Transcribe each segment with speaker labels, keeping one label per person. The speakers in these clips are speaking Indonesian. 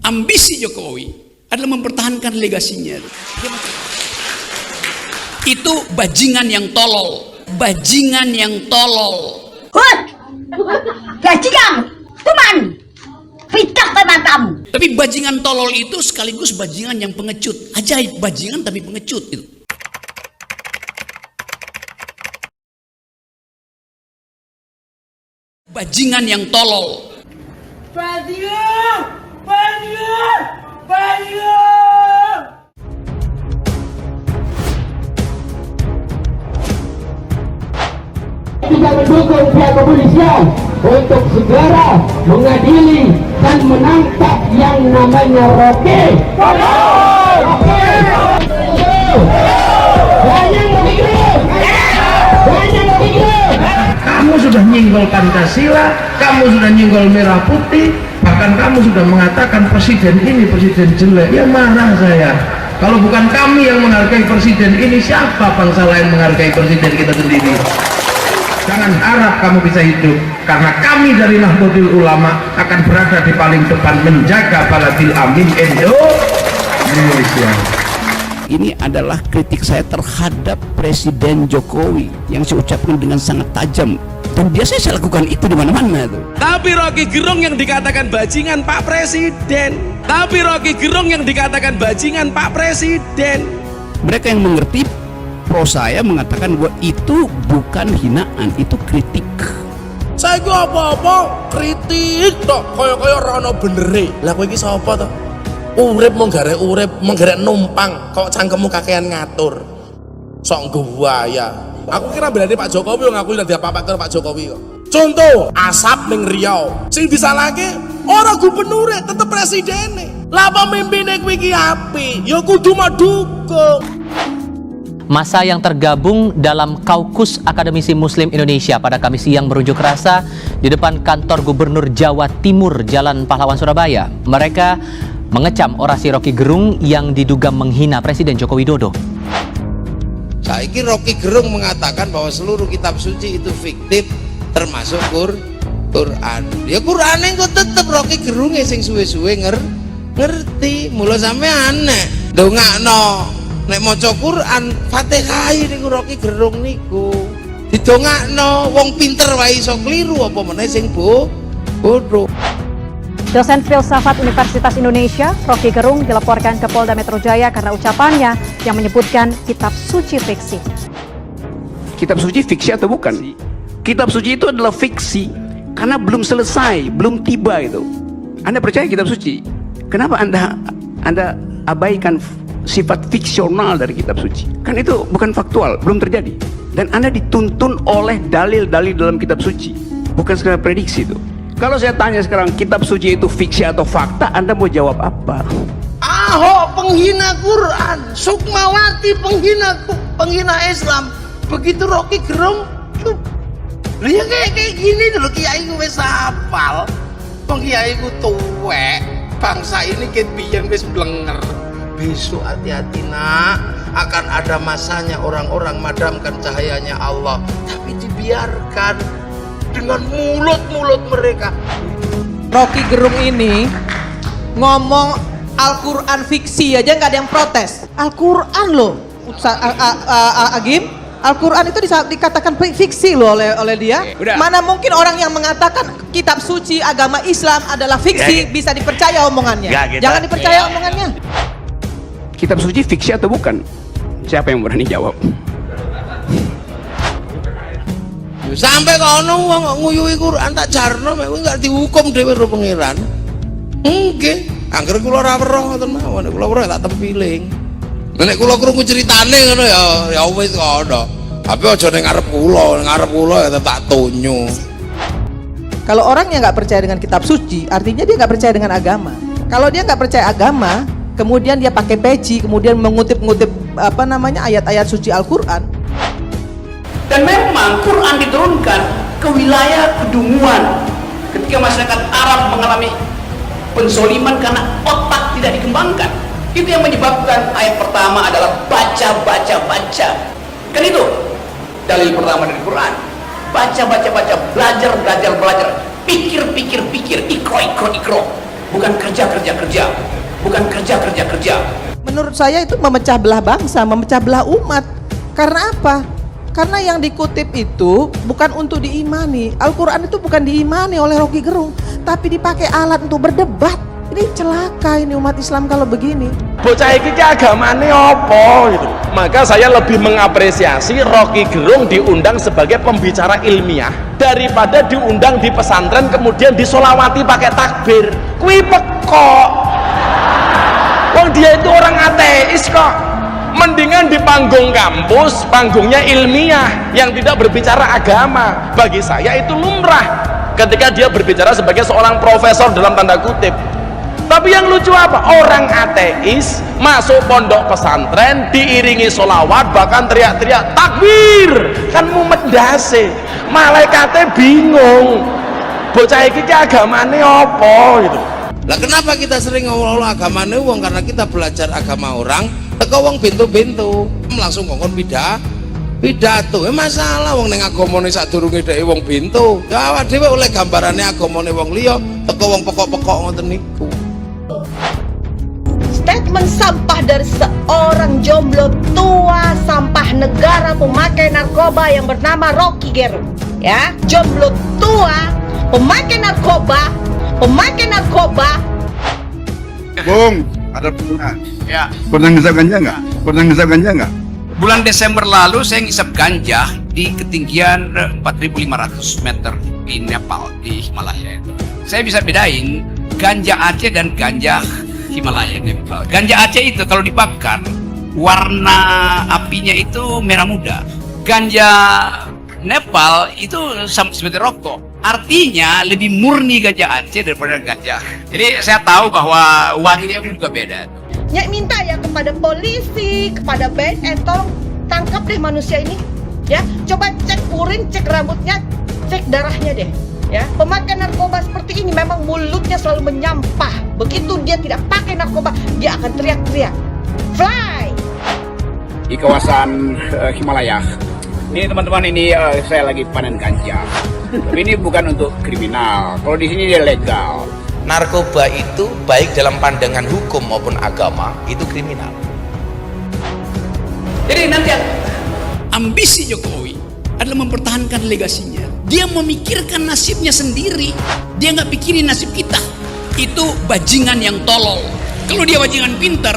Speaker 1: Ambisi Jokowi adalah mempertahankan legasinya. Itu bajingan yang tolol. Bajingan yang tolol.
Speaker 2: Hut! Bajingan! Tuman! Fitnah teman kamu.
Speaker 1: Tapi bajingan tolol itu sekaligus bajingan yang pengecut. Ajaib, bajingan tapi pengecut itu. Bajingan yang tolol.
Speaker 3: Bajingan! Bajingan! Bajingan!
Speaker 4: Tidak mendukung pihak kepolisian untuk segera mengadili dan menangkap yang namanya Rocky.
Speaker 5: Kamu sudah nyinggol Pancasila, kamu sudah nyinggol merah putih, bahkan kamu sudah mengatakan presiden ini presiden jelek. Ya marah saya. Kalau bukan kami yang menghargai presiden ini, siapa bangsa lain menghargai presiden kita sendiri? Jangan harap kamu bisa hidup, karena kami dari Nahdlatul Ulama akan berada di paling depan menjaga baladil amin Indonesia.
Speaker 1: Ini adalah kritik saya terhadap Presiden Jokowi yang saya ucapkan dengan sangat tajam, dan biasanya saya lakukan itu di mana-mana tuh.
Speaker 6: Tapi Rocky Gerung yang dikatakan bajingan Pak Presiden. Tapi Rocky Gerung yang dikatakan bajingan Pak Presiden.
Speaker 1: Mereka yang mengerti pro saya mengatakan bahwa itu bukan hinaan, itu kritik.
Speaker 6: Saya ku apa-apa kritik tok, kaya-kaya ora ono benere. Lah kowe iki sapa to? Urip mung garek numpang, kok cangkemmu kakean ngatur. Sok ngguwaya. Aku kira berarti Pak Jokowi yang aku dadi apa-apa Pak Jokowi kok. Contoh, asap ning Riau. Sing disalahke ora gubernure, tetep presidene. Lah pemimpine kuwi iki apik, ya kudu madukung.
Speaker 7: Massa yang tergabung dalam Kaukus Akademisi Muslim Indonesia pada Kamis siang berunjuk rasa di depan kantor Gubernur Jawa Timur Jalan Pahlawan Surabaya. Mereka mengecam orasi Rocky Gerung yang diduga menghina Presiden Joko Widodo.
Speaker 8: Saiki Rocky Gerung mengatakan bahwa seluruh kitab suci itu fiktif, termasuk Quran. Ya Quran kok tetep Rocky Gerung sing suwe-suwe ngerti. Mula sampe aneh. Ndongakno nek maca Quran Fatihah niku Rocky Gerung niku. Didongakno wong pinter wae iso kliru apa meneh sing bodoh.
Speaker 9: Dosen Filsafat Universitas Indonesia, Rocky Gerung dilaporkan ke Polda Metro Jaya karena ucapannya yang menyebutkan kitab suci fiksi.
Speaker 1: Kitab suci fiksi atau bukan? Kitab suci itu adalah fiksi karena belum selesai, belum tiba itu. Anda percaya kitab suci? Kenapa Anda abaikan sifat fiksional dari kitab suci? Kan itu bukan faktual, belum terjadi. Dan Anda dituntun oleh dalil-dalil dalam kitab suci, bukan sekedar prediksi itu. Kalau saya tanya sekarang, kitab suci itu fiksi atau fakta, Anda mau jawab apa?
Speaker 8: Ahok penghina Quran, Sukmawati penghina Islam. Begitu Rocky Gerung, ya kayak gini dulu kiai gue wis hafal. Kiai gue tuwek, bangsa ini ket biyen wis blenger. Besok hati-hati nak, akan ada masanya orang-orang madamkan cahayanya Allah, tapi dibiarkan dengan mulut-mulut mereka.
Speaker 3: Rocky Gerung ini ngomong Al-Quran fiksi aja nggak ada yang protes. Al-Quran loh, Agim. Al-Quran itu dikatakan fiksi loh oleh dia. Mana mungkin orang yang mengatakan kitab suci agama Islam adalah fiksi bisa dipercaya omongannya? Jangan dipercaya omongannya.
Speaker 1: Kitab suci fiksi atau bukan? Siapa yang berani jawab?
Speaker 8: Sampai kono wong nguyuhi Quran tak jarno mek kuwi enggak dihukum dhewe karo pangeran. Nggih, angger kula ora weruh ngoten mawon, nek kula weruh tak tempiling. Nek kula krungu critane ngono ya wis ngono. Tapi aja ning ngarep kula ya tak tunyu.
Speaker 3: Kalau orang yang nggak percaya dengan kitab suci, artinya dia nggak percaya dengan agama. Kalau dia nggak percaya agama, kemudian dia pakai peci, kemudian mengutip-ngutip ayat-ayat suci Al-Quran.
Speaker 1: Dan memang Quran diturunkan ke wilayah kedunguan ketika masyarakat Arab mengalami pensoliman karena otak tidak dikembangkan. Itu yang menyebabkan ayat pertama adalah baca. Kan itu dalil pertama dari Quran. Baca, belajar, pikir, ikro. bukan kerja.
Speaker 3: Menurut saya itu memecah belah bangsa, memecah belah umat. Karena apa? Karena yang dikutip itu bukan untuk diimani. Al-Quran itu bukan diimani oleh Rocky Gerung, tapi dipakai alat untuk berdebat. Ini celaka ini umat Islam kalau begini.
Speaker 8: Bocah iki ki agamane apa gitu. Maka saya lebih mengapresiasi Rocky Gerung diundang sebagai pembicara ilmiah daripada diundang di pesantren kemudian disolawati pakai takbir. Kuwi pekok. Wong dia itu orang ateis kok. Mendingan di panggung kampus, panggungnya ilmiah yang tidak berbicara agama. Bagi saya itu lumrah ketika dia berbicara sebagai seorang profesor dalam tanda kutip. Tapi yang lucu apa? Orang ateis masuk pondok pesantren diiringi sholawat bahkan teriak-teriak takbir, kan mumet dase. Malaikatnya bingung. Bocah iki ki agamane apa gitu.
Speaker 6: Lah kenapa kita sering ngomong agamane wong? Karena kita belajar agama orang, teko wong bento-bento langsung ngomong pidato. Masalah wong ning agamane sadurunge dhek wong bento. Ya awak dhewe oleh gambarane agamane wong liya, teko wong pokok-pokok ngoten niku.
Speaker 2: Statement sampah dari seorang jomblo tua sampah negara pemakai narkoba yang bernama Rocky Gerung. Ya, jomblo tua, pemakai narkoba.
Speaker 10: Bung, ada pernah?
Speaker 1: Ya,
Speaker 10: Pernah ngisap ganja nggak?
Speaker 1: bulan Desember lalu saya ngisap ganja di ketinggian 4.500 meter di Nepal, di Himalaya. Saya bisa bedain ganja Aceh dan ganja Himalaya Nepal. Ganja Aceh itu kalau dibakar warna apinya itu merah muda. Ganja Nepal itu sama seperti rokok. Artinya lebih murni ganja Aceh daripada ganja. Jadi saya tahu bahwa wanginya juga beda.
Speaker 2: Nyak minta ya kepada polisi, kepada BNN, tolong tangkap deh manusia ini. Ya, coba cek urin, cek rambutnya, cek darahnya deh. Ya, pemakai narkoba seperti ini memang mulutnya selalu menyampah. Begitu dia tidak pakai narkoba, dia akan teriak-teriak. Fly!
Speaker 1: Di kawasan Himalaya. Ini teman-teman, ini saya lagi panen ganja. Tapi ini bukan untuk kriminal. Kalau di sini dia legal.
Speaker 6: Narkoba itu baik dalam pandangan hukum maupun agama itu kriminal.
Speaker 1: Jadi nanti ambisi Jokowi adalah mempertahankan legasinya. Dia memikirkan nasibnya sendiri. Dia nggak pikirin nasib kita. Itu bajingan yang tolol. Kalau dia bajingan pinter,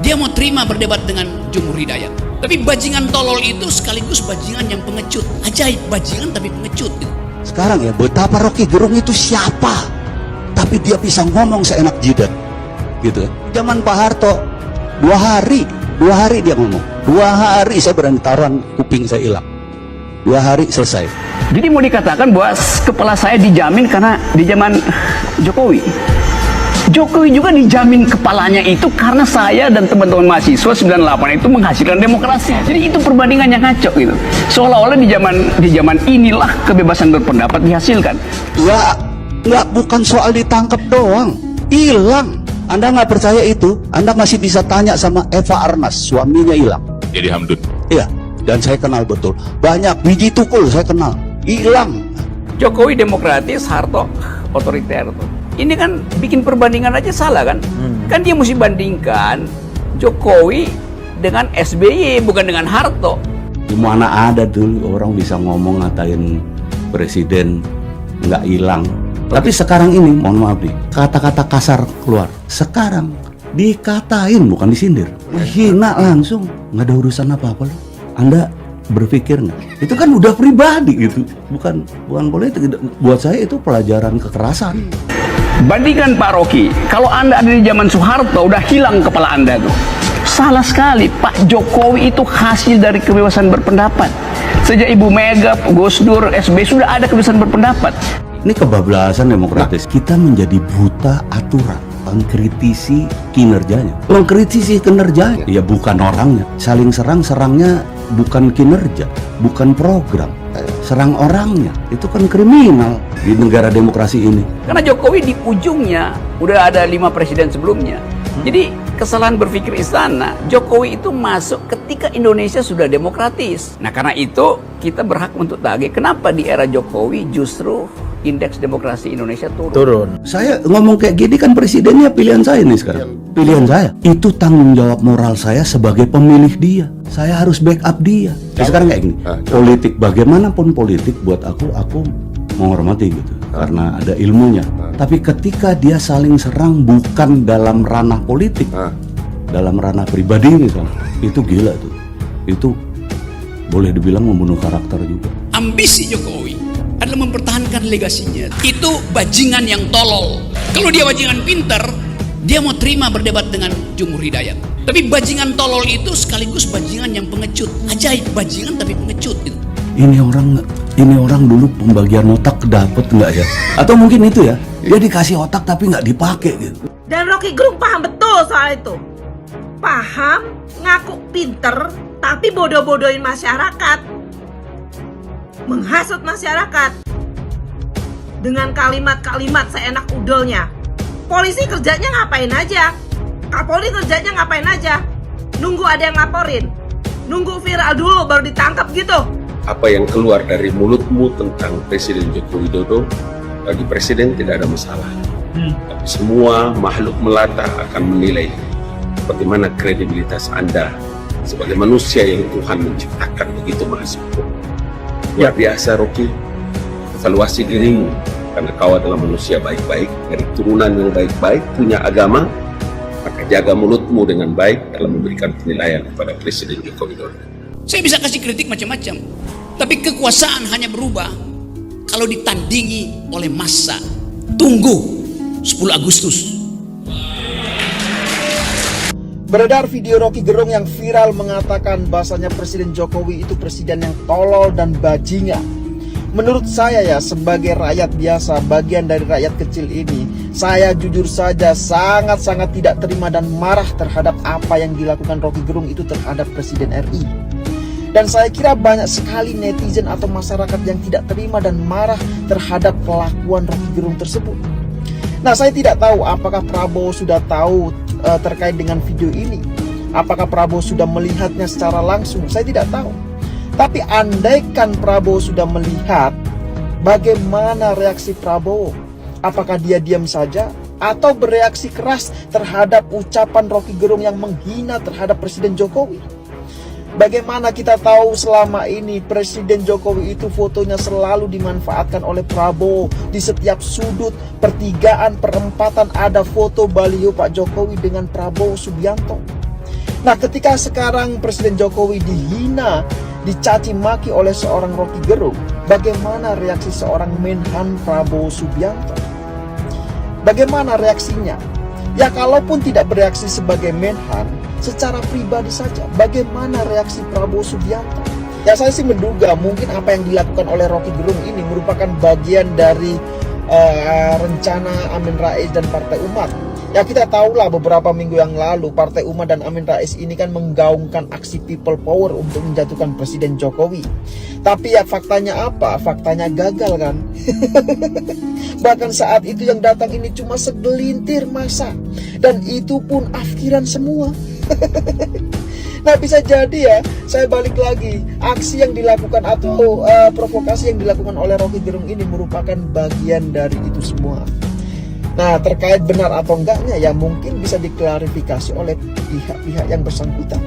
Speaker 1: dia mau terima berdebat dengan Jumhur Hidayat. Tapi bajingan tolol itu sekaligus bajingan yang pengecut. Ajaib, bajingan tapi pengecut.
Speaker 11: Sekarang ya, betapa Rocky Gerung itu siapa? Tapi dia bisa ngomong seenak jidat, gitu. Zaman Pak Harto, 2 hari dia ngomong. 2 hari saya berani taruhan kuping saya hilang. 2 hari selesai.
Speaker 1: Jadi mau dikatakan bahwa kepala saya dijamin karena di zaman Jokowi. Jokowi juga dijamin kepalanya itu karena saya dan teman-teman mahasiswa 98 itu menghasilkan demokrasi. Jadi itu perbandingan yang ngaco gitu. Seolah-olah di zaman inilah kebebasan berpendapat dihasilkan.
Speaker 11: Nggak, bukan soal ditangkap doang, hilang. Anda nggak percaya itu? Anda masih bisa tanya sama Eva Arnas, suaminya hilang.
Speaker 10: Jadi Hamdun.
Speaker 11: Iya, dan saya kenal betul. Banyak biji tukul saya kenal, hilang.
Speaker 1: Jokowi demokratis, Harto otoriter. Ini kan bikin perbandingan aja salah kan? Kan dia mesti bandingkan Jokowi dengan SBY bukan dengan Harto.
Speaker 11: Di mana ada dulu orang bisa ngomong ngatain presiden nggak hilang. Tapi sekarang ini, mohon maaf nih, kata-kata kasar keluar. Sekarang dikatain bukan disindir, hina langsung, nggak ada urusan apa-apa loh. Anda berpikir nggak? Itu kan udah pribadi gitu, bukan politik. Buat saya itu pelajaran kekerasan.
Speaker 1: Bandingkan Pak Rocky, kalau Anda ada di zaman Soeharto udah hilang kepala Anda tuh. Salah sekali, Pak Jokowi itu hasil dari kebebasan berpendapat. Sejak Ibu Mega, Gus Dur, SBY sudah ada kebebasan berpendapat.
Speaker 11: Ini kebablasan demokratis. Kita menjadi buta aturan, mengkritisi kinerjanya. Mengkritisi kinerjanya, ya bukan orangnya. Saling serangnya bukan kinerja, bukan program. Serang orangnya, itu kan kriminal di negara demokrasi ini.
Speaker 1: Karena Jokowi di ujungnya udah ada 5 presiden sebelumnya. Jadi kesalahan berpikir istana, Jokowi itu masuk ketika Indonesia sudah demokratis. Nah karena itu kita berhak untuk tagih. Kenapa di era Jokowi justru indeks demokrasi Indonesia turun.
Speaker 6: Turun.
Speaker 11: Saya ngomong kayak gini kan presidennya pilihan saya nih sekarang. Pilihan saya. Itu tanggung jawab moral saya sebagai pemilih dia. Saya harus backup dia. Sekarang kayak gini. Politik, bagaimanapun politik buat aku menghormati gitu. Karena ada ilmunya. Tapi ketika dia saling serang bukan dalam ranah politik, dalam ranah pribadi misalnya, itu gila tuh. Itu boleh dibilang membunuh karakter juga.
Speaker 12: Ambisi Jokowi adalah mempertahankan legasinya. Itu bajingan yang tolol. Kalau dia bajingan pinter, dia mau terima berdebat dengan Jumhur Hidayat. Tapi bajingan tolol itu sekaligus bajingan yang pengecut. Ajaib, bajingan tapi pengecut itu. Ini
Speaker 11: orang dulu pembagian otak dapet nggak ya? Atau mungkin itu ya, dia dikasih otak tapi nggak dipakai gitu.
Speaker 2: Dan Rocky Gerung paham betul soal itu. Paham, ngaku pinter, tapi bodoh-bodohin masyarakat. Menghasut masyarakat dengan kalimat-kalimat seenak udolnya. Polisi kerjanya ngapain aja? Kapolri kerjanya ngapain aja? Nunggu ada yang laporin, nunggu viral dulu baru ditangkap gitu.
Speaker 13: Apa yang keluar dari mulutmu tentang Presiden Joko Widodo, bagi Presiden tidak ada masalah. Tapi semua makhluk melata akan menilai bagaimana kredibilitas Anda sebagai manusia yang Tuhan menciptakan begitu maha sempurna. Luar biasa, Rocky. Evaluasi dirimu, karena kau adalah manusia baik-baik, dari turunan yang baik-baik, punya agama, maka jaga mulutmu dengan baik dalam memberikan penilaian kepada Presiden Joko Widodo.
Speaker 12: Saya bisa kasih kritik macam-macam, tapi kekuasaan hanya berubah kalau ditandingi oleh massa. Tunggu 10 Agustus.
Speaker 8: Beredar video Rocky Gerung yang viral mengatakan bahasanya Presiden Jokowi itu presiden yang tolol dan bajingan. Menurut saya ya, sebagai rakyat biasa, bagian dari rakyat kecil ini, saya jujur saja sangat-sangat tidak terima dan marah terhadap apa yang dilakukan Rocky Gerung itu terhadap Presiden RI. Dan saya kira banyak sekali netizen atau masyarakat yang tidak terima dan marah terhadap kelakuan Rocky Gerung tersebut. Nah, saya tidak tahu apakah Prabowo sudah tahu terkait dengan video ini. Apakah Prabowo sudah melihatnya secara langsung? Saya tidak tahu. Tapi andaikan Prabowo sudah melihat, bagaimana reaksi Prabowo? Apakah dia diam saja atau bereaksi keras terhadap ucapan Rocky Gerung yang menghina terhadap Presiden Jokowi? Bagaimana kita tahu selama ini Presiden Jokowi itu fotonya selalu dimanfaatkan oleh Prabowo. Di setiap sudut, pertigaan, perempatan ada foto baliho Pak Jokowi dengan Prabowo Subianto. Nah, ketika sekarang Presiden Jokowi dihina, dicaci maki oleh seorang Rocky Gerung, bagaimana reaksi seorang Menhan Prabowo Subianto? Bagaimana reaksinya? Ya, kalaupun tidak bereaksi sebagai Menhan, secara pribadi saja, bagaimana reaksi Prabowo Subianto? Ya, saya sih menduga mungkin apa yang dilakukan oleh Rocky Gerung ini merupakan bagian dari rencana Amin Rais dan Partai Umat. Ya, kita tahulah beberapa minggu yang lalu Partai Umat dan Amin Rais ini kan menggaungkan aksi people power untuk menjatuhkan Presiden Jokowi. Tapi ya faktanya apa? Faktanya gagal kan? Bahkan saat itu yang datang ini cuma segelintir massa, dan itu pun afkiran semua. Nah, bisa jadi ya, saya balik lagi, aksi yang dilakukan atau provokasi yang dilakukan oleh Rocky Gerung ini merupakan bagian dari itu semua. Nah, terkait benar atau enggaknya ya mungkin bisa diklarifikasi oleh pihak-pihak yang bersangkutan.